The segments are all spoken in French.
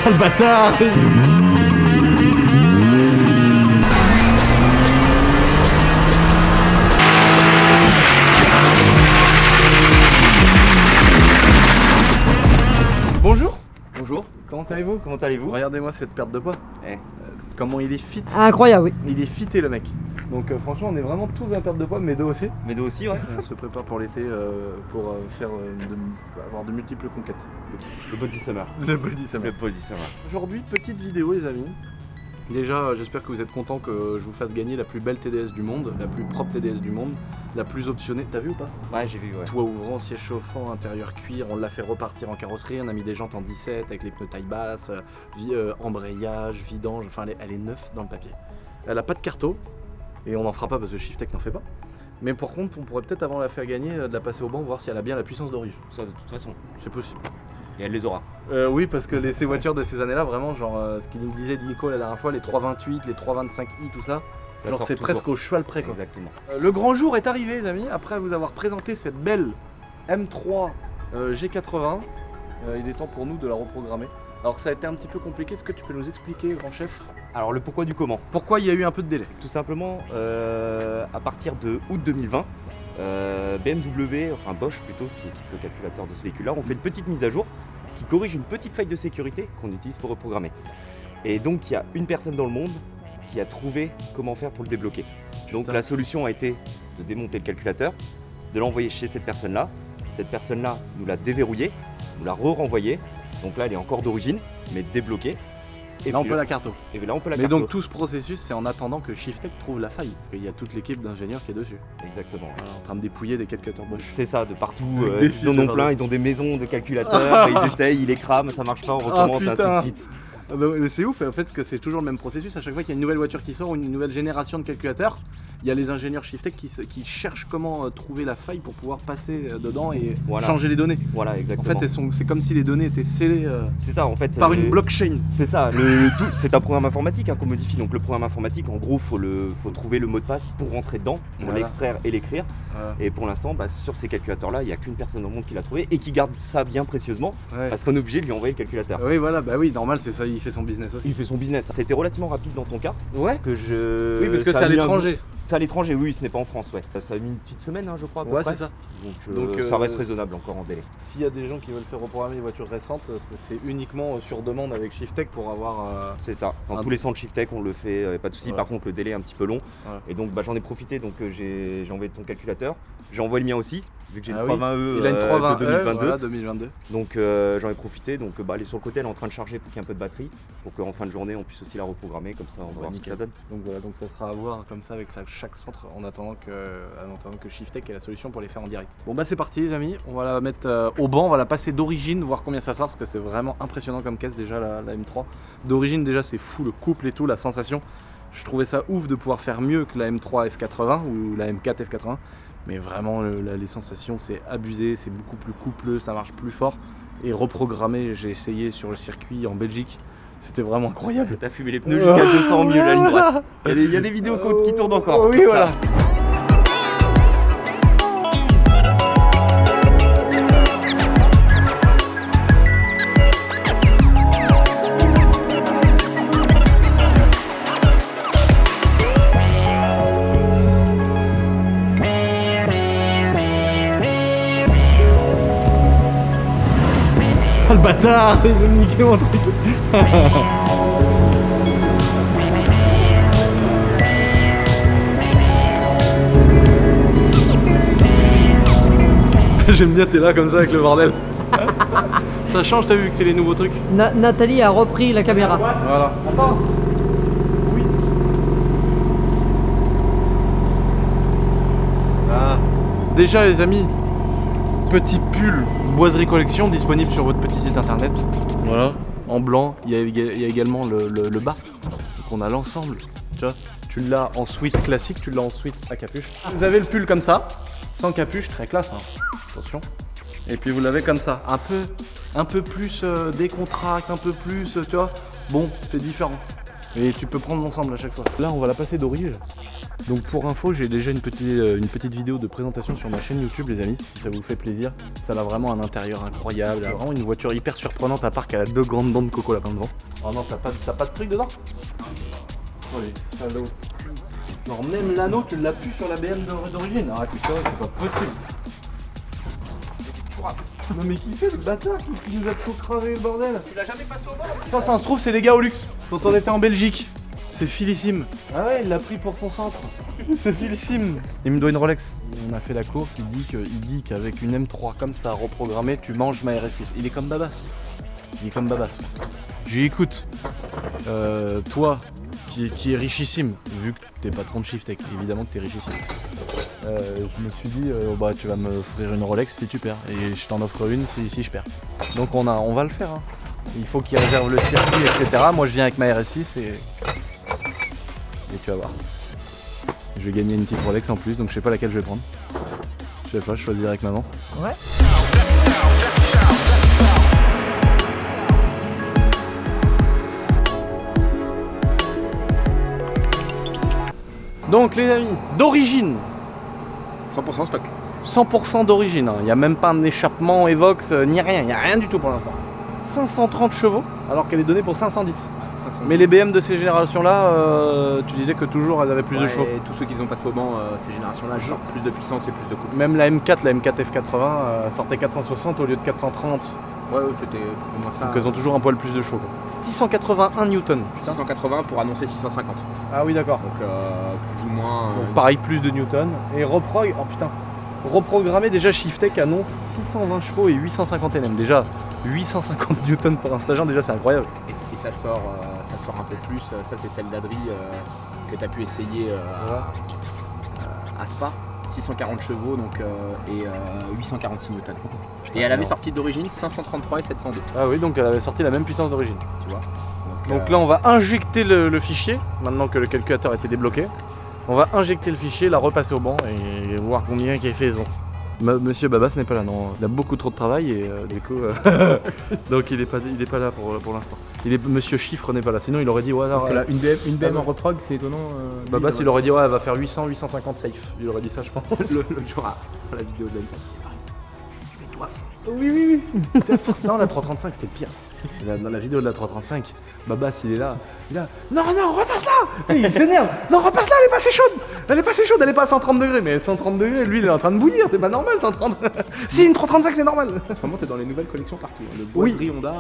Le bâtard. Bonjour. Bonjour. Comment allez-vous? Comment allez-vous? Regardez-moi cette perte de poids. Comment il est fit. Incroyable, oui. Il est fité le mec. Donc franchement on est vraiment tous à perte de poids, mes dos aussi. Mes dos aussi, ouais. On se prépare pour l'été pour avoir de multiples conquêtes. Le body summer. Le body summer. Le body summer. Aujourd'hui, petite vidéo les amis. Déjà j'espère que vous êtes contents que je vous fasse gagner la plus belle TDS du monde, la plus propre TDS du monde, la plus optionnée. T'as vu ou pas? Ouais, j'ai vu, ouais. Toit ouvrant, siège chauffant, intérieur cuir, on l'a fait repartir en carrosserie, on a mis des jantes en 17 avec les pneus taille basse, embrayage, vidange, enfin elle est neuve dans le papier. Elle a pas de carto, et on n'en fera pas parce que Shiftech n'en fait pas. Mais par contre, on pourrait peut-être avant de la faire gagner, de la passer au banc, voir si elle a bien la puissance d'origine. Ça, de toute façon. C'est possible. Et elle les aura. Oui, parce que ces voitures de ces années-là, vraiment, genre ce qu'il nous disait Nico la dernière fois, les 328, les 325i, tout ça, Ça genre sort c'est toujours. presque au cheval près quoi. Exactement. Le grand jour est arrivé les amis, après vous avoir présenté cette belle M3 G80, il est temps pour nous de la reprogrammer. Alors ça a été un petit peu compliqué, est-ce que tu peux nous expliquer grand chef Alors le pourquoi du comment? pourquoi il y a eu un peu de délai? Tout simplement, à partir de août 2020, BMW, enfin Bosch plutôt, qui équipe le calculateur de ce véhicule-là, ont fait une petite mise à jour qui corrige une petite faille de sécurité qu'on utilise pour reprogrammer. Et donc il y a une personne dans le monde qui a trouvé comment faire pour le débloquer. Donc Putain. la solution a été de démonter le calculateur, de l'envoyer chez cette personne-là. Cette personne-là nous l'a déverrouillé, nous l'a re-renvoyé. Donc là elle est encore d'origine, mais débloquée. Et Là on puis peut la carto. Et là on peut la Mais carto. donc tout ce processus c'est en attendant que Shiftech trouve la faille, parce qu'il y a toute l'équipe d'ingénieurs qui est dessus. Exactement. Voilà, en train de dépouiller des calculateurs Bosch. C'est ça, de partout, Avec des ils en fils ont de plein, pardon. ils ont des maisons de calculateurs, ils essayent, ils les crament, ça marche pas, on recommence, et ainsi putain. de suite. Ah bah oui, mais c'est ouf en fait que c'est toujours le même processus, à chaque fois qu'il y a une nouvelle voiture qui sort ou une nouvelle génération de calculateurs, il y a les ingénieurs Shiftech qui cherchent comment trouver la faille pour pouvoir passer dedans et Voilà. changer les données. Voilà, En exactement. fait c'est comme si les données étaient scellées C'est ça, en fait. par une blockchain. C'est ça, tout, c'est un programme informatique qu'on modifie. Donc le programme informatique, en gros, faut trouver le mot de passe pour rentrer dedans, pour Voilà. l'extraire et l'écrire. Voilà. Et pour l'instant, sur ces calculateurs-là, il n'y a qu'une personne au monde qui l'a trouvé et qui garde ça bien précieusement, Ouais. parce qu'on est obligé de lui envoyer le calculateur. Oui voilà, bah oui normal c'est ça, il fait son business aussi. Il fait son business. Ça a été relativement rapide dans ton cas. Ouais. Que je... Oui parce que ça c'est a à mis un l'étranger. C'est à l'étranger, oui, ce n'est pas en France, ouais. Ça a mis une petite semaine, hein, je crois, à peu Ouais près. c'est ça. Donc, Donc, ça reste raisonnable encore en délai. S'il y a des gens qui veulent faire reprogrammer les voitures récentes, c'est uniquement sur demande avec Shiftech pour avoir... C'est ça. Dans Ah tous les centres Shiftech, on le fait, pas de souci. Ouais. Par contre, le délai est un petit peu long. Ouais. Et donc, j'en ai profité. Donc, j'ai envoyé ton calculateur. J'ai envoyé le mien aussi, vu que j'ai Ah une oui. 320E Il a une 320 de 2022. voilà, 2022. Donc, j'en ai profité. Donc, elle est sur le côté, elle est en train de charger pour qu'il y ait un peu de batterie. Pour qu'en fin de journée, on puisse aussi la reprogrammer. Comme ça, on va voir ce que ça donne. Donc voilà, donc ça sera à voir comme ça avec chaque centre en attendant que Shiftech ait la solution pour les faire en direct. Bon bah c'est parti les amis, on va la mettre au banc, on va la passer d'origine, voir combien ça sort parce que c'est vraiment impressionnant comme caisse déjà la M3. D'origine déjà c'est fou le couple et tout, la sensation. Je trouvais ça ouf de pouvoir faire mieux que la M3 F80 ou la M4 F80. Mais vraiment les sensations c'est abusé, c'est beaucoup plus coupleux, ça marche plus fort. Et reprogrammé, j'ai essayé sur le circuit en Belgique. C'était vraiment incroyable. T'as fumé les pneus jusqu'à 200 au milieu de la ligne droite. Il y a des vidéos qui tournent encore. Oui, voilà. Oh le bâtard, il veut me niquer mon truc. J'aime bien, t'es là comme ça avec le bordel. Ça change, t'as vu que c'est les nouveaux trucs. Nathalie a repris la caméra. Voilà. Attends. Oui. Ah. Déjà les amis, petit pull Boiserie Collection disponible sur votre petit site internet. Voilà. En blanc, il y a également le bas. Donc on a l'ensemble. Tu vois, tu l'as en suite classique, tu l'as en suite à capuche. Vous avez le pull comme ça, sans capuche, très classe. Hein. Attention. Et puis vous l'avez comme ça, un peu plus décontracte, un peu plus, tu vois. Bon, c'est différent. Et tu peux prendre l'ensemble à chaque fois. Là, on va la passer d'origine. Donc pour info, j'ai déjà une petite vidéo de présentation sur ma chaîne YouTube les amis, si ça vous fait plaisir. Ça a vraiment un intérieur incroyable, elle a vraiment une voiture hyper surprenante à part qu'elle a 2 grandes dents de coco lapin devant. Oh non, t'as pas de truc dedans? Oh les salauds. Genre même l'anneau tu l'as plus sur la BM d'origine. Arrête, c'est pas possible. Non mais qui c'est le bâtard qui nous a tout cravé le bordel? Tu l'as jamais passé au bord? Ça se trouve c'est les gars au luxe, dont on était en Belgique. C'est filissime. Ah ouais, il l'a pris pour son centre. C'est filissime. Il me doit une Rolex. On a fait la course, il dit qu'avec une M3 comme ça reprogrammée, tu manges ma RS6. Il est comme Babas. Je lui écoute, toi qui est richissime, vu que t'es patron de Shiftech, évidemment que t'es richissime. Je me suis dit, bah tu vas me offrir une Rolex si tu perds, et je t'en offre une si je perds. Donc on va le faire. Hein. Il faut qu'il réserve le circuit, etc. Moi je viens avec ma RS6 et tu vas voir. Je vais gagner une petite Rolex en plus, donc je sais pas laquelle je vais prendre. Je sais pas, je choisirai avec maman. Ouais. Donc les amis, d'origine, 100% stock. 100% d'origine, hein. Il n'y a même pas un échappement Evox, ni rien, il n'y a rien du tout pour l'instant. 530 chevaux, alors qu'elle est donnée pour 510. 510. Mais les BM de ces générations-là, tu disais que toujours elles avaient plus de chevaux. Et tous ceux qui ont passé au banc, ces générations-là, genre plus de puissance et plus de couple. Même la M4 F80 sortait 460 au lieu de 430. Ouais, c'était au moins ça. Donc elles ont toujours un poil plus de chevaux. 681 newtons. 680 pour annoncer 650. Ah oui d'accord. Donc plus ou moins. Donc pareil, plus de newton. Et reprogrammé déjà Shiftech annonce 620 chevaux et 850 Nm. Déjà 850 newtons pour un stagiaire, déjà c'est incroyable. Et ça sort un peu plus. Ça c'est celle d'Adri que tu as pu essayer à Spa. 640 chevaux donc, et 846 newtons. Putain, Et elle avait énorme. sorti d'origine 533 et 702. Ah oui, donc elle avait sorti la même puissance d'origine. Tu vois. Donc là on va injecter le fichier, maintenant que le calculateur a été débloqué. On va injecter le fichier, la repasser au banc et voir combien qui est faisant. Monsieur Babas n'est pas là, non. Il a beaucoup trop de travail et du coup... donc il est pas là pour l'instant. Monsieur Chiffre n'est pas là, sinon il aurait dit ouais alors... Parce que là, une BM en reprog, c'est étonnant. Babas il aurait dit ouais elle va faire 800, 850 safe. Il aurait dit ça je pense. L'autre jour à la vidéo de l'AMSA. Oui. Non la 335 c'était pire. Dans la vidéo de la 335, Babas il est là. Non, repasse-la. Il s'énerve. Non, repasse-la, elle est pas assez chaude. Elle est pas à 130 degrés. Mais 130 degrés, lui il est en train de bouillir. C'est pas normal 130. Si une 335 c'est normal. En ce moment, t'es dans les nouvelles collections partout. Le Oui. boiserie Honda.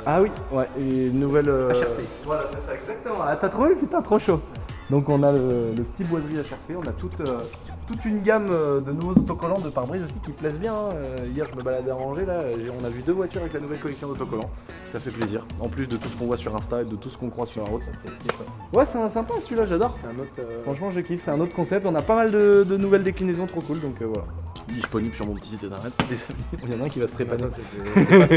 Ah oui, ouais, et une nouvelle... HRC. Voilà, c'est ça, exactement. Ah, t'as trouvé, putain, trop chaud. Donc on a le petit boiserie HRC, on a toute une gamme de nouveaux autocollants de pare-brise aussi qui plaisent bien. Hein. Hier je me baladais à Angers, là, on a vu 2 voitures avec la nouvelle collection d'autocollants. Ça fait plaisir. En plus de tout ce qu'on voit sur Insta et de tout ce qu'on croise sur la route, ça c'est chouette. Ouais, c'est un sympa celui-là, j'adore. C'est un autre. Franchement je kiffe, c'est un autre concept, on a pas mal de nouvelles déclinaisons trop cool, donc voilà. Disponible sur mon petit site internet, les amis. Il y en a un qui va se trépaner.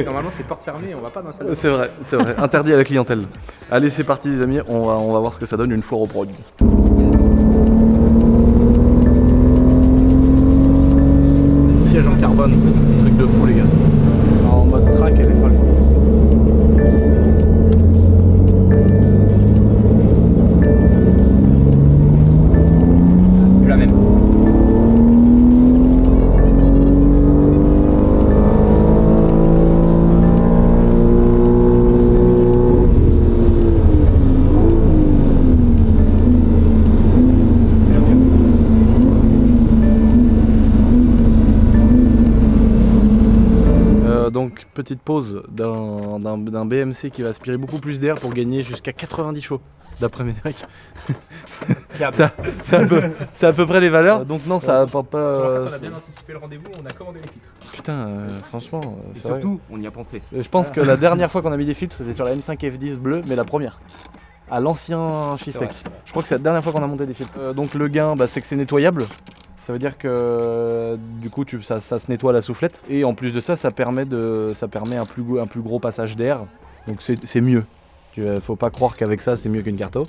Normalement, c'est porte fermée, on va pas dans la salle. C'est vrai, interdit à la clientèle. Allez, c'est parti les amis, on va voir ce que ça donne une fois au prod. Siège en carbone, truc de fou les gars. En mode track, elle est folle. Plus la même. Donc petite pause d'un BMC qui va aspirer beaucoup plus d'air pour gagner jusqu'à 90 chevaux d'après Médéric. C'est à peu près les valeurs. Donc non, ça apporte pas... On a bien anticipé le rendez-vous, on a commandé les filtres. Putain, franchement... Et c'est vrai. surtout, on y a pensé. Je pense que la dernière fois qu'on a mis des filtres, c'était sur la M5 F10 bleue, mais la première. À l'ancien Shiftech. Je crois que c'est la dernière fois qu'on a monté des filtres. Donc le gain, c'est que c'est nettoyable. Ça veut dire que du coup ça se nettoie à la soufflette. Et en plus de ça, ça permet un plus gros passage d'air. Donc c'est mieux. Faut pas croire qu'avec ça c'est mieux qu'une carto.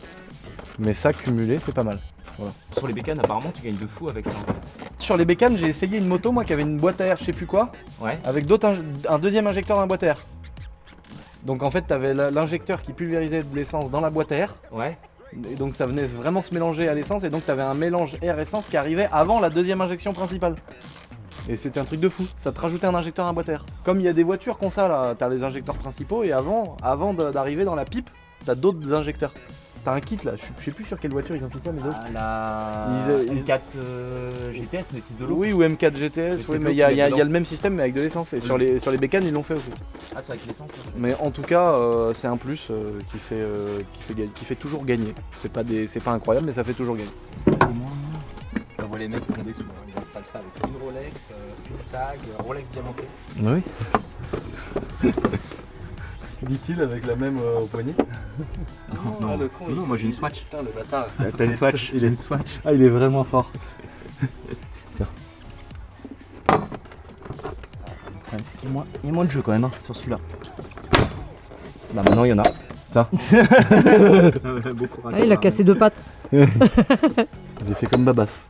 Mais ça cumulé, c'est pas mal. Voilà. Sur les bécanes, apparemment, tu gagnes de fou avec ça. Sur les bécanes, j'ai essayé une moto moi qui avait une boîte à air je sais plus quoi. Ouais. Avec un deuxième injecteur dans la boîte à air. Donc en fait, tu avais l'injecteur qui pulvérisait de l'essence dans la boîte à air. Ouais. Et donc ça venait vraiment se mélanger à l'essence et donc tu avais un mélange air-essence qui arrivait avant la deuxième injection principale. Et c'était un truc de fou, ça te rajoutait un injecteur à boîte à air. Comme il y a des voitures qui ont ça là, t'as les injecteurs principaux et avant d'arriver dans la pipe, t'as d'autres injecteurs. T'as un kit là, je sais plus sur quelle voiture ils ont fait ça mais d'autres. La M4 GTS, mais c'est de l'eau. Oui ou M4 GTS, oui, mais il y a le même système mais avec de l'essence et sur les bécanes ils l'ont fait aussi. Ah, c'est avec l'essence. Mais en tout cas c'est un plus qui fait toujours gagner. C'est pas incroyable mais ça fait toujours gagner. On voit les mecs qui ont des sous, hein. Ils installent ça avec une Rolex, une tag, un Rolex diamanté. Oui. Dit-il avec la même au poignet. Non, le con, non, moi j'ai une Swatch. Putain le bâtard. T'as une Swatch. Il a une Swatch. Ah il est vraiment fort. C'est qu'il y a moins de jeu quand même sur celui-là. Là maintenant il y en a. Tiens. Ah, il a cassé 2 pattes. J'ai fait comme Babas.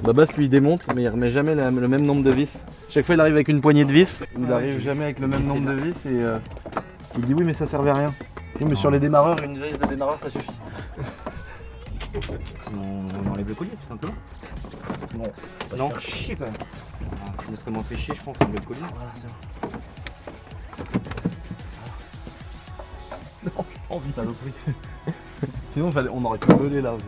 Babas lui il démonte mais il remet jamais le même nombre de vis. Chaque fois il arrive avec une poignée de vis, il arrive jamais avec le même nombre de vis et il dit oui mais ça servait à rien. Oui mais sur les démarreurs, une vis de démarreur ça suffit. Sinon on enlève le collier tout simplement. Non, chier quand même. On serait moins fait chier je pense enlever le collier. Non, envie saloperie. Sinon on aurait pu voler là aussi.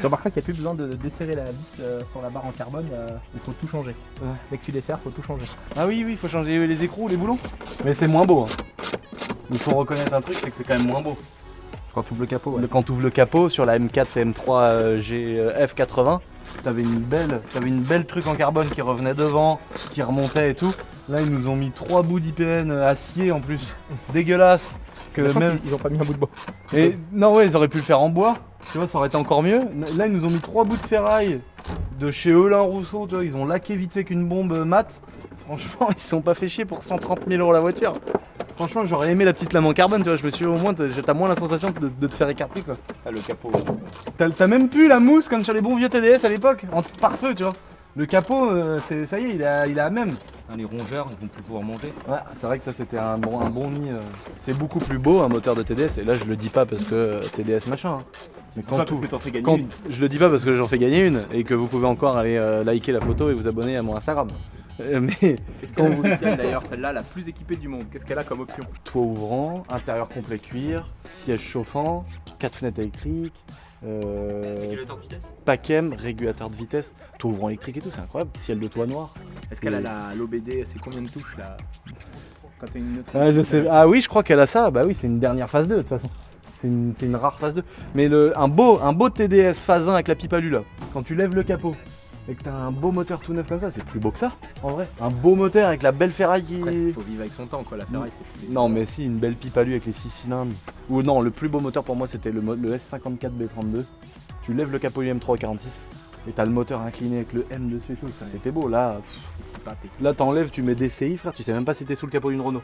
Tu remarqueras qu'il n'y a plus besoin de desserrer la vis sur la barre en carbone, il faut tout changer. Ouais. Dès que tu desserres, il faut tout changer. Ah oui, il faut changer les écrous, les boulons. Mais c'est moins beau. Hein. Il faut reconnaître un truc, c'est que c'est quand même moins beau. Quand tu ouvres le capot, ouais. Quand tu ouvres le capot sur la M4 et M3 F80, t'avais une belle truc en carbone qui revenait devant, qui remontait et tout. Là ils nous ont mis 3 bouts d'IPN acier en plus, dégueulasse. Que même... Ils ont pas mis un bout de bois. Et non ouais ils auraient pu le faire en bois, tu vois ça aurait été encore mieux. Là ils nous ont mis 3 bouts de ferraille de chez Eulin Rousseau, tu vois, ils ont laqué vite fait qu'une bombe mat. Franchement ils se sont pas fait chier pour 130 000 € la voiture. Franchement j'aurais aimé la petite lame en carbone, tu vois, je me suis au moins t'as moins la sensation de te faire écarter quoi. Ah le capot. T'as même plus la mousse comme sur les bons vieux TDS à l'époque, en pare-feu tu vois. Le capot, ça y est, il a la même. Les rongeurs, ils vont plus pouvoir manger. Ouais, c'est vrai que ça c'était un bon nid. C'est beaucoup plus beau un moteur de TDS, et là je le dis pas parce que TDS machin. Hein. Mais quand tout, t'en fais gagner une. je le dis pas parce que j'en fais gagner une, et que vous pouvez encore aller liker la photo et vous abonner à mon Instagram. Mais Qu'est-ce qu'elle a spéciale d'ailleurs, celle-là, la plus équipée du monde? Qu'est-ce qu'elle a comme option? toit ouvrant, intérieur complet cuir, siège chauffant, 4 fenêtres électriques. Régulateur de vitesse. PACM, régulateur de vitesse, toit ouvrant électrique et tout, c'est incroyable, ciel de toit noir. Est-ce qu'elle a l'OBD? C'est combien de touches là? Quand t'as une neutre. Ah, je sais. Ah oui, je crois qu'elle a ça, bah oui, c'est une dernière phase 2 de toute façon. C'est une rare phase 2. Mais un beau TDS phase 1 avec la pipe alu là, quand tu lèves le capot et que t'as un beau moteur tout neuf comme ça, c'est plus beau que ça, en vrai. Un beau moteur avec la belle ferraille qui... Après, faut vivre avec son temps quoi, la ferraille c'est... Non mais si, une belle pipe alu avec les 6 cylindres. Ou non, le plus beau moteur pour moi c'était le S54B32. Tu lèves le capot UM346 et t'as le moteur incliné avec le M dessus et tout, ça c'était beau. Là, C'est si pâté. là t'enlèves, tu mets DCI frère, tu sais même pas si t'es sous le capot d'une Renault.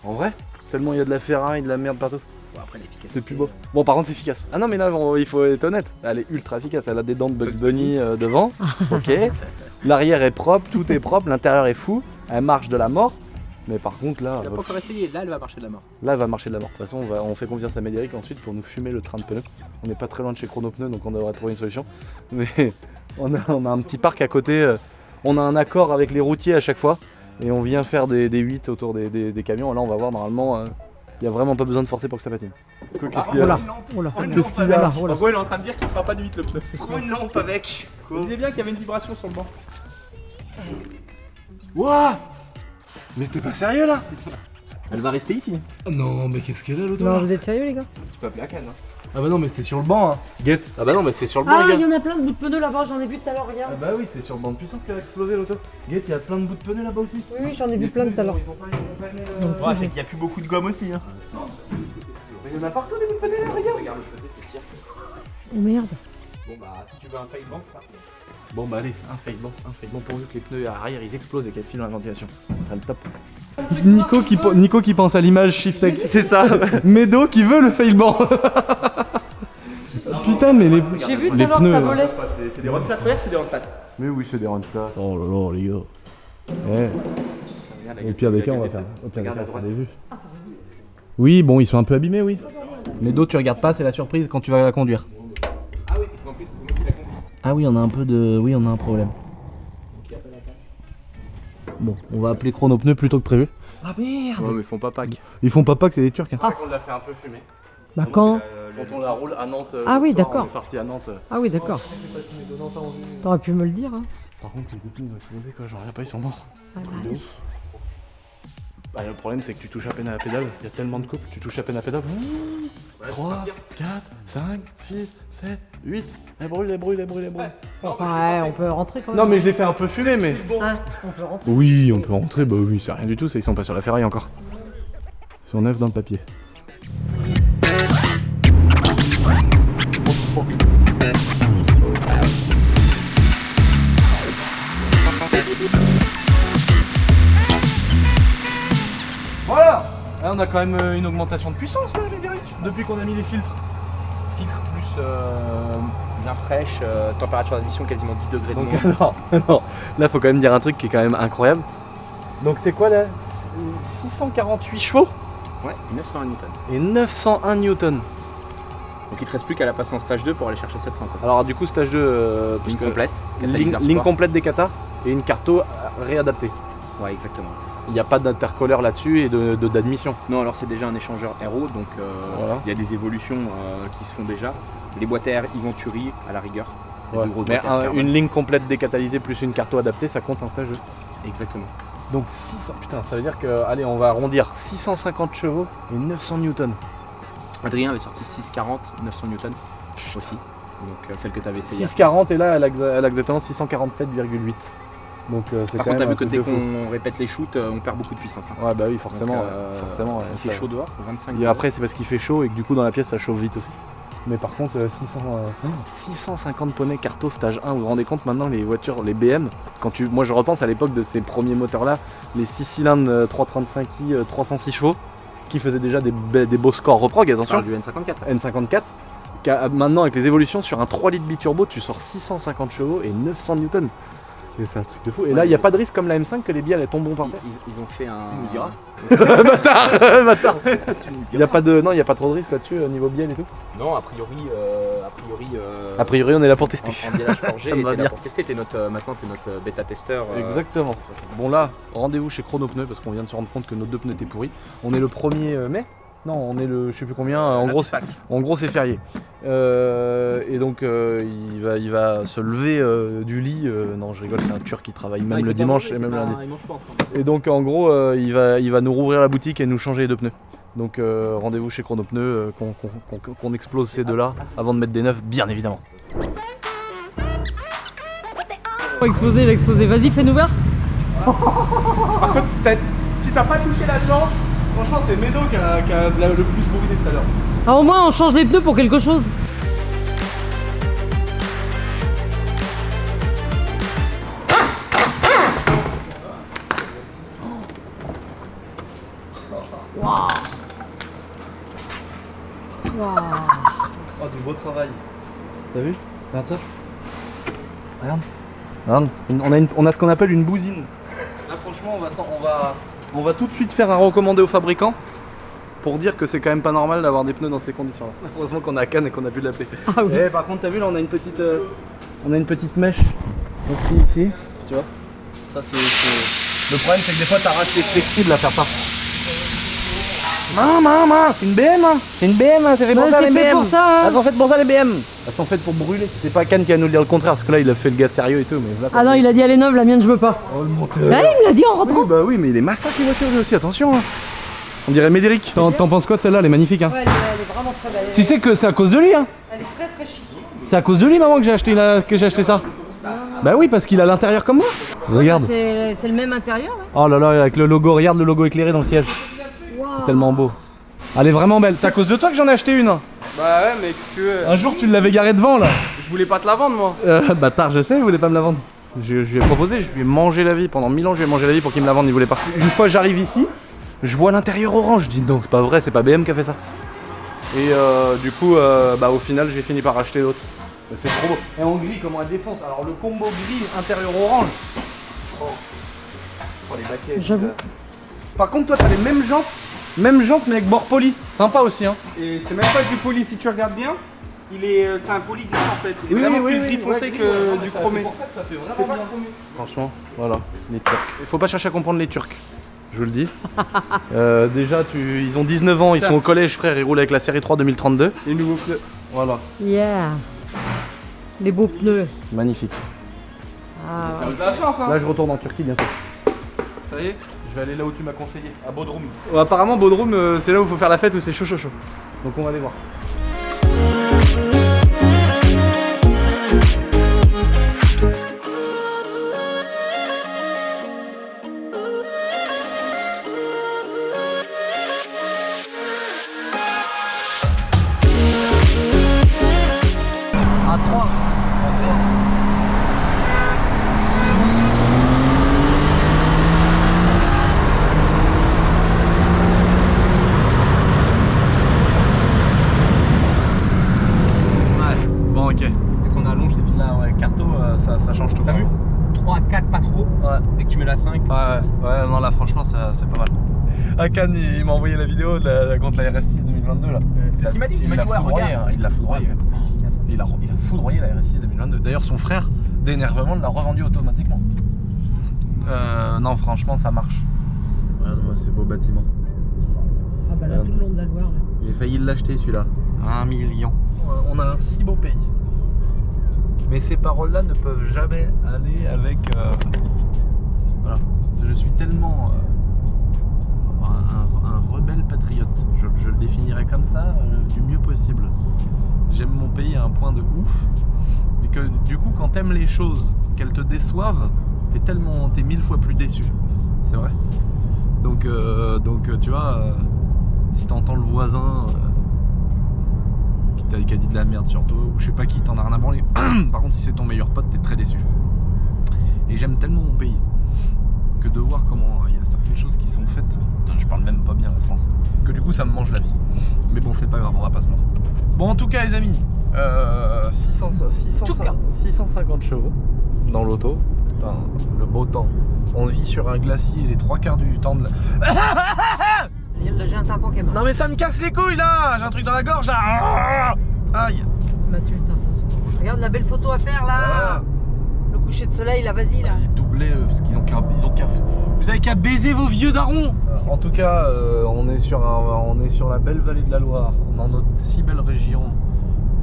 En vrai, tellement il y a de la ferraille, de la merde partout. Bon, après l'efficacité. C'est plus beau. Bon par contre c'est efficace. Ah non mais là il faut être honnête, elle est ultra efficace, elle a des dents de Bugs Bunny devant, ok. L'arrière est propre, tout est propre, l'intérieur est fou, elle marche de la mort. Mais par contre là, Il a pas encore essayé, là elle va marcher de la mort. là elle va marcher de la mort. De toute façon on fait confiance à Médéric ensuite pour nous fumer le train de pneus. On n'est pas très loin de chez Chronopneus donc on devrait trouver une solution. Mais on a un petit parc à côté, on a un accord avec les routiers à chaque fois. Et on vient faire des 8 autour des camions. Là on va voir normalement, il n'y a vraiment pas besoin de forcer pour que ça patine. Qu'est-ce qu'il y a Oula, oula. Qu'est-ce qu'il y a? En gros il est en train de dire qu'il fera pas de 8 le pneu. Prends une lampe avec. Il disait bien qu'il y avait une vibration sur le banc. Wouah! Mais t'es pas sérieux là? Elle va rester ici. Non mais qu'est-ce qu'elle a l'auto Non, là? vous êtes sérieux les gars? Tu peux appeler la canne. Ah bah non mais c'est sur le banc hein. Get. Ah bah non mais c'est sur le banc Ah, les il gars. y en a plein de bouts de pneus là-bas, j'en ai vu tout à l'heure, Ah regarde. bah oui c'est sur le banc de puissance qu'elle a explosé l'auto. Get, il y a plein de bouts de pneus là-bas aussi. Oui, oui, j'en ai vu plein tout à l'heure. Ils ont pas aimé le... Ouais, c'est qu'il y a plus beaucoup de gomme aussi. Hein. Mais il y en a partout des bouts de pneus là, regarde. Regarde le côté, c'est pire. Oh merde. Bon bah, si tu veux un fail bank, ça. Bon bah allez, un fake bon pourvu que les pneus arrière ils explosent et qu'elles filent dans la ventilation. C'est le top. Nico qui pense à l'image Shiftec. C'est ça. Medo qui veut le failban. Putain mais les J'ai vu tout les à l'heure pneus, ça là. volait. C'est des road flat, regarde, c'est des road flat. Mais oui c'est des rentflats. Oh là là les gars. Et puis avec eux on va faire, des vues. Oui, bon, ils sont un peu abîmés, oui. Mais d'autres, tu regardes pas, c'est la surprise quand tu vas la conduire. Ah oui, parce qu'en plus, c'est moi qui la conduis. Ah oui, on a un peu de... Oui, on a un problème. Bon, on va appeler Chronopneus plutôt que prévu. Ah merde! Ouais, mais ils font pas Pâques. Ils font pas que c'est des Turcs. Hein. Ah. On l'a fait un peu fumer. Bah quand? Quand on la roule à Nantes. Ah oui, ce soir, d'accord. On est parti à Nantes. Ah oui, d'accord. T'aurais pu me le dire, hein. Par contre, les boutons ils ont explosé quoi, j'en reviens pas, ils sont morts. Ah bah De oui. ouf. Bah, le problème c'est que tu touches à peine à la pédale, il y a tellement de coupes, tu touches à peine à la pédale. 3, 4, 5, 6, 7, 8. Elle brûle, elle brûle, elle brûle, elle brûle. Ouais, on peut rentrer quand même. Non mais je l'ai fait un peu fumer mais... Ah, on peut rentrer. Oui, on peut rentrer, bah oui, c'est rien du tout, ils sont pas sur la ferraille encore. Ils sont neufs dans le papier. Voilà. Là on a quand même une augmentation de puissance là, les Derrick, depuis qu'on a mis les filtres. Filtre plus bien fraîche, température d'admission quasiment 10 degrés de Donc moins. non, là faut quand même dire un truc qui est quand même incroyable. Donc c'est quoi là 648 chevaux Ouais, 901 newtons. et 901 newtons. Donc il te reste plus qu'à la passer en stage 2 pour aller chercher 700 quoi. Alors du coup stage 2, Ligne complète. ligne catalyseur complète des katas et une carto réadaptée. sport. Ouais, exactement, c'est ça. Il n'y a pas d'intercolleur là-dessus et d'admission. Non, alors c'est déjà un échangeur RO, donc Voilà. il y a des évolutions qui se font déjà. Les boîtes à air Iventuri à la rigueur. C'est Ouais. de grosses Mais boîtes à air carbone. une ligne complète décatalysée plus une carto adaptée, ça compte un stage 2. Exactement. Donc 600, putain, ça veut dire que, allez, on va arrondir 650 chevaux et 900 newtons. Adrien avait sorti 640, 900 newtons aussi. Donc celle que tu avais essayée. 640 et là, elle a exactement 647,8. Donc c'est Par quand contre, t'as même vu un que truc dès de fou. qu'on répète les shoots, on perd beaucoup de puissance. Hein. Ouais, bah oui, forcément. Donc, forcément il fait ça- chaud dehors, 25 Et après, c'est parce qu'il fait chaud et que du coup, dans la pièce, ça chauffe vite aussi. Mais par contre, 650 poneys carto stage 1, vous vous rendez compte maintenant les voitures, les BM, moi je repense à l'époque de ces premiers moteurs là, les 6 cylindres 335i 306 chevaux, qui faisaient déjà des beaux scores reprog, On attention, parle du N54. N54, maintenant avec les évolutions sur un 3 litres biturbo, tu sors 650 chevaux et 900 newtons. C'est un truc de fou. Et là, il n'y a pas de risque comme la M5 que les bielles elles tombent par terre. Ils ont fait un. Tu nous diras. Bâtard. Il n'y a pas de, non, il y a pas trop de risque là-dessus au niveau bielle et tout. Non, a priori. A priori, on est là pour tester. En biellage forgé, Ça me va t'es là bien. pour tester. Maintenant, t'es notre bêta-testeur. Exactement. Bon là, rendez-vous chez Chronopneus parce qu'on vient de se rendre compte que nos deux pneus étaient pourris. On est le 1er mai. Non, on est le je sais plus combien. En gros, c'est férié. Et donc il va se lever du lit. Non, je rigole, c'est un Turc qui travaille même le dimanche et même le lundi. Et donc en gros, il va nous rouvrir la boutique et nous changer les deux pneus. Donc rendez-vous chez Chronopneus, qu'on explose ces deux-là avant de mettre des neufs, bien évidemment. Il a explosé. Vas-y, fais-nous voir. Par contre, si t'as pas touché la jambe, franchement c'est Médo qui a le plus bourriné tout à l'heure. Ah, au moins, on change les pneus pour quelque chose. Waouh. Oh, du beau travail. T'as vu? Regarde ça. Regarde. Regarde. On a ce qu'on appelle une bousine. Là, franchement, on va tout de suite faire un recommandé au fabricant pour dire que c'est quand même pas normal d'avoir des pneus dans ces conditions-là. Heureusement qu'on a Cannes et qu'on a pu l'appeler. Ah oui. Eh, par contre, t'as vu là, on a une petite mèche aussi ici. Tu vois? Ça, c'est. Le problème, c'est que des fois, t'arraches les flexibles à faire ça. Non, c'est une BM, hein. C'est une BM, hein. C'est fait pour Ouais, ça c'est les fait BM. pour ça, hein. Elles sont faites pour ça les BM. Elles sont faites pour brûler. C'est pas Cannes qui va nous dire le contraire, parce que là, il a fait le gars sérieux et tout. Mais là, Ah non, il a dit elle est neuve, la mienne je veux pas. Oh, le monteur. Ah, il me l'a dit en rentrant. Oui, bah oui, mais il est massacre les voitures lui aussi, attention. Hein. On dirait Médéric. T'en penses quoi de celle-là? Elle est magnifique, hein. Ouais, elle est vraiment très belle. Tu sais que c'est à cause de lui, hein. Elle est très très chic. C'est à cause de lui, maman, que j'ai acheté ça. Bah oui, parce qu'il a l'intérieur comme moi. Regarde. C'est le même intérieur. Ouais. Oh là là, avec le logo, regarde le logo éclairé dans le siège. Wow. C'est tellement beau. Elle est vraiment belle. C'est à cause de toi que j'en ai acheté une. Bah ouais, mais qu'est-ce que. Un jour, tu l'avais garée devant là. Je voulais pas te la vendre, moi. Bâtard, je sais, il voulait pas me la vendre. Je lui ai proposé, je lui ai mangé la vie. Pendant 1000 ans, je lui ai mangé la vie pour qu'il me la vende, il voulait pas. Une fois, j'arrive ici, je vois l'intérieur orange. Je dis non, c'est pas vrai, c'est pas BM qui a fait ça. Et du coup, bah, au final, j'ai fini par acheter l'autre. C'est trop beau. Et en gris, comment elle défonce. Alors, le combo gris, intérieur orange. Oh, les baquets. J'avoue. Par contre, toi, t'as les mêmes jantes Même jante mais avec bord poli. Sympa aussi hein. Et c'est même pas du poli si tu regardes bien. C'est un poli gris en fait. Il est vraiment plus gris foncé que du chromé. C'est pour ça que ça fait vraiment bien. Franchement, voilà, les Turcs. Il faut pas chercher à comprendre les Turcs. Je vous le dis. Déjà, ils ont 19 ans, ils sont au collège, frère, ils roulent avec la série 3 2032. Les nouveaux pneus. Voilà. Yeah. Les beaux pneus. Magnifique. Ah, T'as de la chance hein. Là, je retourne en Turquie bientôt. Ça y est. Je vais aller là où tu m'as conseillé, à Bodrum. Apparemment, Bodrum, c'est là où il faut faire la fête, où c'est chaud. Donc, on va aller voir. À 3. Bon ok, dès qu'on allonge ces fils là, ouais, carto, ça change tout. T'as vu 3, 4, pas trop. Ouais. Dès que tu mets la 5. Ouais, non là franchement c'est pas mal. Akan il m'a envoyé la vidéo contre la RS6 2022 là. C'est ce qu'il m'a dit. Il m'a dit ouais, foudroyé, regarde. hein, il l'a foudroyé. Il a foudroyé la RS6 2022. D'ailleurs son frère d'énervement l'a revendu automatiquement. Non franchement ça marche. Ouais, c'est beau bâtiment. ah bah là, tout le long de la Loire là. J'ai failli l'acheter celui-là. 1 million. On a un si beau pays. Mais ces paroles-là ne peuvent jamais aller avec... Voilà. Je suis tellement un rebelle patriote. Je le définirais comme ça, du mieux possible. J'aime mon pays à un point de ouf. Mais que du coup, quand t'aimes les choses, qu'elles te déçoivent, t'es 1000 fois plus déçu. C'est vrai. Donc tu vois, si t'entends le voisin... qui a dit de la merde sur toi, ou je sais pas qui, t'en as rien à branler. Par contre, si c'est ton meilleur pote, t'es très déçu. Et j'aime tellement mon pays que de voir comment il y a certaines choses qui sont faites, je parle même pas bien la France, que du coup ça me mange la vie. Mais bon, c'est pas grave, on va pas se plaindre. Bon, en tout cas, les amis, 650 chevaux dans l'auto. Putain, le beau temps. On vit sur un glacier les 3/4 du temps de la... Là, j'ai un tympan qui est mort. Non mais ça me casse les couilles là. J'ai un truc dans la gorge là. Aïe. Bah, tu le tympan, c'est bon. Regarde la belle photo à faire là. Voilà. Le coucher de soleil là, vas-y là. Vas-y, doublez parce qu'ils ont qu'à... Vous avez qu'à baiser vos vieux darons. En tout cas, on est sur la belle vallée de la Loire. Dans notre si belle région,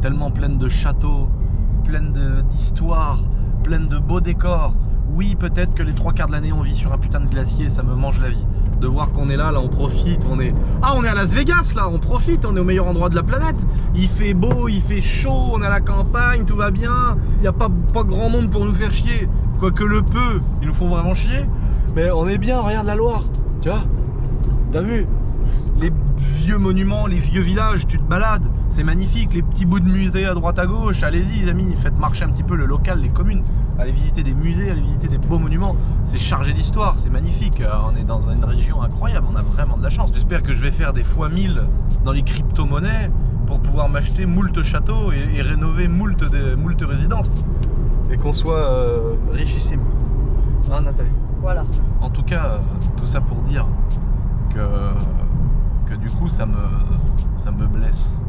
tellement pleine de châteaux, pleine d'histoires, pleine de beaux décors. Oui, peut-être que les 3/4 de l'année on vit sur un putain de glacier, ça me mange la vie. De voir qu'on est là, on profite, on est à Las Vegas là, on profite, on est au meilleur endroit de la planète. Il fait beau, il fait chaud, on est à la campagne, tout va bien. Il n'y a pas grand monde pour nous faire chier. Quoique le peu, ils nous font vraiment chier. Mais on est bien, regarde la Loire, tu vois. T'as vu? Les vieux monuments, les vieux villages, tu te balades, c'est magnifique. Les petits bouts de musées à droite à gauche, allez-y les amis, faites marcher un petit peu le local, les communes. Allez visiter des musées, allez visiter des beaux monuments. C'est chargé d'histoire, c'est magnifique. On est dans une région incroyable, on a vraiment de la chance. J'espère que je vais faire des fois 1000 dans les crypto-monnaies pour pouvoir m'acheter moult châteaux et rénover moult résidences. Et qu'on soit richissime. Hein Nathalie? Voilà. En tout cas, tout ça pour dire que du coup ça me blesse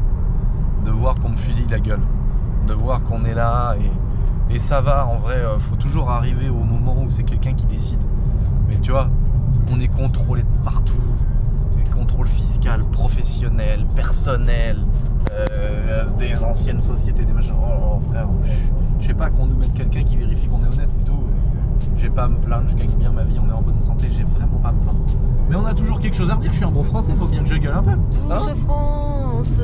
de voir qu'on me fusille la gueule, de voir qu'on est là et ça va en vrai, faut toujours arriver au moment où c'est quelqu'un qui décide. Mais tu vois, on est contrôlé de partout, les contrôles fiscal, professionnel, personnel, des anciennes sociétés, des machins. Oh frère, je sais pas, qu'on nous mette quelqu'un qui vérifie qu'on est honnête, c'est tout. J'ai pas à me plaindre, je gagne bien ma vie, on est en bonne santé, j'ai vraiment pas à me plaindre. Mais on a toujours quelque chose à redire, je suis un bon français, faut bien que je gueule un peu. Douce France,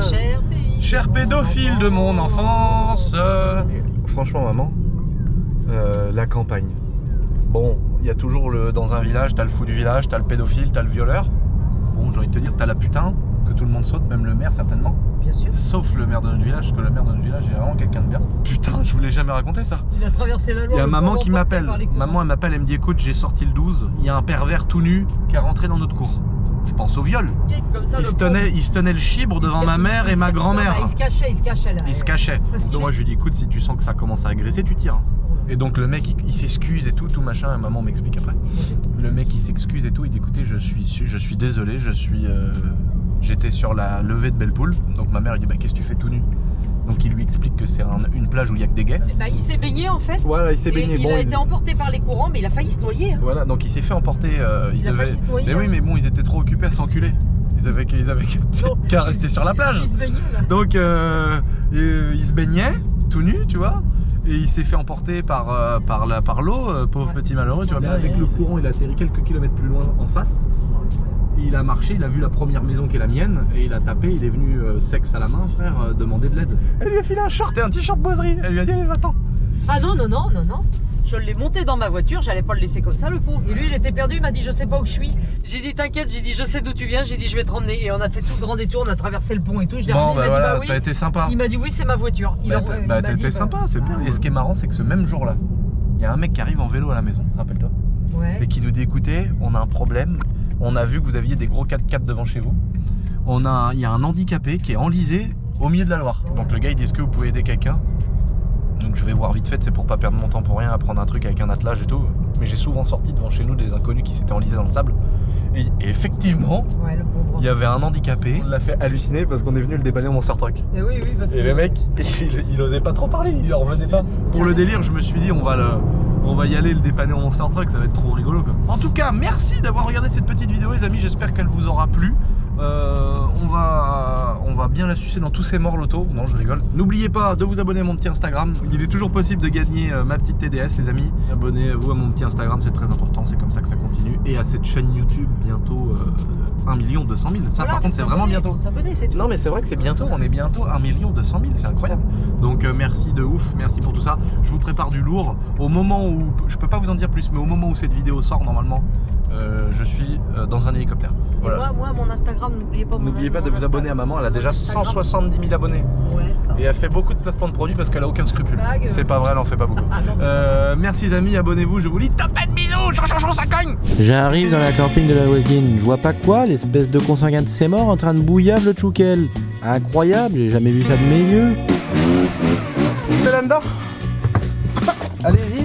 cher pays. Cher pédophile de mon enfance. Franchement maman, la campagne. Bon, il y a toujours dans un village, t'as le fou du village, t'as le pédophile, t'as le violeur. Bon, j'ai envie de te dire, t'as la putain, que tout le monde saute, même le maire certainement. Bien sûr. Sauf le maire de notre village, parce que le maire de notre village est vraiment quelqu'un de bien. Putain, je vous l'ai jamais raconté ça. Il a traversé la Loire. Il y a maman qui m'appelle. Maman elle m'appelle, elle me dit écoute, j'ai sorti le 12, il y a un pervers tout nu qui est rentré dans notre cour. Je pense au viol. Comme ça, Il se tenait le chibre devant ma mère et ma grand-mère. Il se cachait là. Il se cachait. Donc moi je lui dis écoute, si tu sens que ça commence à agresser, tu tires. Et donc le mec il s'excuse et tout machin, et maman m'explique après. Le mec il s'excuse et tout, il dit écoutez je suis désolé, j'étais sur la levée de Bellepoule. Donc ma mère il dit bah qu'est-ce que tu fais tout nu? Donc il lui explique que c'est une plage où il y a que des gays. Bah, il s'est baigné en fait. Voilà, il s'est baigné. Il a été emporté par les courants, mais il a failli se noyer. Hein. Voilà, donc il s'est fait emporter. Il a failli se noyer. Mais oui, mais bon, ils étaient trop occupés à s'enculer. Ils avaient qu'à rester sur la plage. Il se baignait là. Donc il se baignait tout nu, tu vois. Et il s'est fait emporter par l'eau, pauvre petit malheureux, tu vois bien. Avec le courant, il a atterri quelques kilomètres plus loin en face. Il a marché, il a vu la première maison qui est la mienne et il a tapé, il est venu sexe à la main, frère, demander de l'aide. Elle lui a filé un short et un t-shirt boiserie. Elle lui a dit allez va-t'en. Ah non. Je l'ai monté dans ma voiture, j'allais pas le laisser comme ça le pauvre. Et lui il était perdu, il m'a dit je sais pas où je suis. J'ai dit t'inquiète, j'ai dit je sais d'où tu viens, j'ai dit je vais te ramener. Et on a fait tout le grand détour, on a traversé le pont et tout. Je l'ai ramené, il m'a dit bah oui. T'as été sympa. Il m'a dit oui c'est ma voiture. T'as été sympa, c'est bien. Et ce qui est marrant c'est que ce même jour-là, il y a un mec qui arrive en vélo à la maison, rappelle-toi. Ouais. Et qui nous dit écoutez, on a un problème, on a vu que vous aviez des gros 4x4 devant chez vous. Il y a un handicapé qui est enlisé au milieu de la Loire. Donc le gars il dit est-ce que vous pouvez aider quelqu'un? Donc je vais voir vite fait, c'est pour pas perdre mon temps pour rien à prendre un truc avec un attelage et tout. Mais j'ai souvent sorti devant chez nous des inconnus qui s'étaient enlisés dans le sable. Et effectivement, ouais, le pauvre. il y avait un handicapé. On l'a fait halluciner parce qu'on est venu le dépanner au Monster Truck. Et oui, parce que... Et le mec, il osait pas trop parler, il en revenait pas. Pour le délire, je me suis dit on va y aller le dépanner au Monster Truck, ça va être trop rigolo quoi. En tout cas, merci d'avoir regardé cette petite vidéo les amis, j'espère qu'elle vous aura plu. On va bien la sucer dans tous ces morts loto. Non, je rigole. N'oubliez pas de vous abonner à mon petit Instagram. Il est toujours possible de gagner ma petite TDS les amis. Abonnez-vous à mon petit Instagram, c'est très important, c'est comme ça que ça continue. Et à cette chaîne YouTube bientôt 1 200 000. Ça voilà, par contre c'est vraiment bientôt. Faut s'abonner, c'est tout. Non mais c'est vrai que c'est bientôt, on est bientôt 1 200 000, c'est incroyable. Donc merci de ouf, merci pour tout ça. Je vous prépare du lourd. Au moment où, je peux pas vous en dire plus, mais au moment où cette vidéo sort normalement, je suis dans un hélicoptère. Voilà. Et moi, mon Instagram, n'oubliez pas. N'oubliez pas de vous abonner à maman, elle a déjà 170 000 abonnés. Ouais. Et elle fait beaucoup de placements de produits parce qu'elle a aucun scrupule. C'est pas vrai, elle en fait pas beaucoup. Ah, non, merci les amis, abonnez-vous, je vous dis top de bisous, ça cogne. J'arrive dans la camping de la voisine, je vois pas quoi, l'espèce de consanguin de ses morts en train de bouillave le tchoukel. Incroyable, j'ai jamais vu ça de mes yeux. C'est là-dedans. Allez-y.